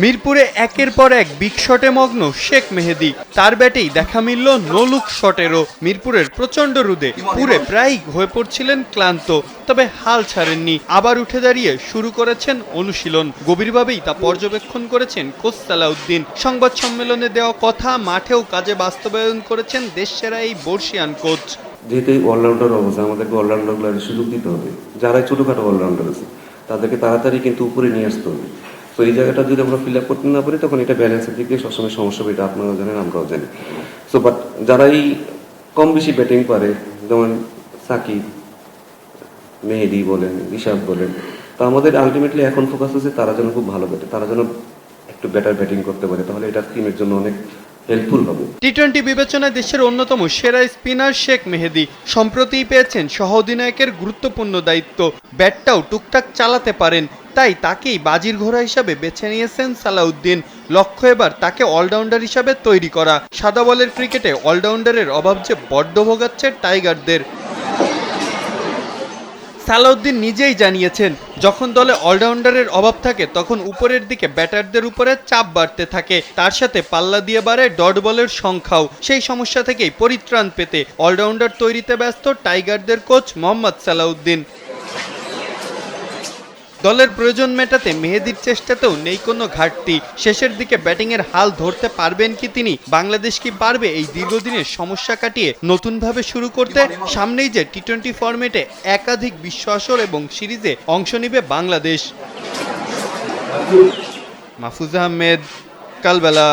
মিরপুরে একের পর এক বিগ শটে মগ্ন শেখ মেহেদী। তার ব্যাটেই দেখা মিলল নোলুক শটেরও। মিরপুরের প্রচণ্ড রোদে পুরে প্রায় হয়ে পড়ছিলেন ক্লান্ত, তবে হাল ছাড়েননি। আবার উঠে দাঁড়িয়ে শুরু করেছেন অনুশীলন। গভীরভাবেই তা পর্যবেক্ষণ করেছেন কোচ সালাউদ্দিন। সংবাদ সম্মেলনে দেওয়া কথা মাঠেও কাজে বাস্তবায়ন করেছেন দেশসেরা এই বর্ষিয়ান কোচ। যেহেতু এই অলরাউন্ডার অবস্থা, আমাদেরকে অলরাউন্ডারগুলোর সুযোগ দিতে হবে। যারা ছোটোখাটো অলরাউন্ডার আছে তাদেরকে তাড়াতাড়ি কিন্তু উপরে নিয়ে আসতে হবে। তো এই জায়গাটা যদি আমরা ফিল আপ করতে না পারি তখন এটা ব্যালেন্সের দিকে সবসময় সমস্যা হবে, এটা আপনারাও জানেন, আমরাও জানি। সো বাট যারা এই কম বেশি ব্যাটিং পারে, যেমন সাকিব, মেহেদী বলেন, ঋষাদ বলেন, তো আমাদের আলটিমেটলি এখন ফোকাস হচ্ছে তারা যেন খুব ভালো ব্যাটে, তারা যেন একটু বেটার ব্যাটিং করতে পারে, তাহলে এটা টিমের জন্য অনেক হেল্পফুল হবে। টি-20 বিবেচনায় দেশের অন্যতম সেরা স্পিনার শেখ মেহেদী সম্প্রতি পেয়েছেন সহ অধিনায়কের গুরুত্বপূর্ণ দায়িত্ব। ব্যাটটাও টুকটাক চালাতে পারেন, তাই তাকেই বাজির ঘোড়া হিসাবে বেছে নিয়েছেন সালাউদ্দিন। লক্ষ্য এবার তাকে অলরাউন্ডার হিসাবে তৈরি করা। সাদা বলের ক্রিকেটে অলরাউন্ডারের অভাব যে বড্ড ভোগাচ্ছে টাইগারদের। সালাউদ্দিন নিজেই জানিয়েছেন, যখন দলে অলরাউন্ডারের অভাব থাকে তখন উপরের দিকে ব্যাটারদের উপরে চাপ বাড়তে থাকে, তার সাথে পাল্লা দিয়ে বাড়ে ডট বলের সংখ্যাও। সেই সমস্যা থেকেই পরিত্রাণ পেতে অলরাউন্ডার তৈরিতে ব্যস্ত টাইগারদের কোচ মোহাম্মদ সালাউদ্দিন। দলের প্রয়োজন মেটাতে মেহেদীর চেষ্টাতেও নেই কোনো ঘাটতি। শেষের দিকে ব্যাটিংয়ের হাল ধরতে পারবেন কি তিনি? বাংলাদেশ কি পারবে এই দীর্ঘদিনের সমস্যা কাটিয়ে নতুনভাবে শুরু করতে? সামনেই যে টি-20 ফরম্যাটে একাধিক বিশ্ব আসর এবং সিরিজে অংশ নিবে বাংলাদেশ। মাহফুজ আহমেদ, কালবেলা।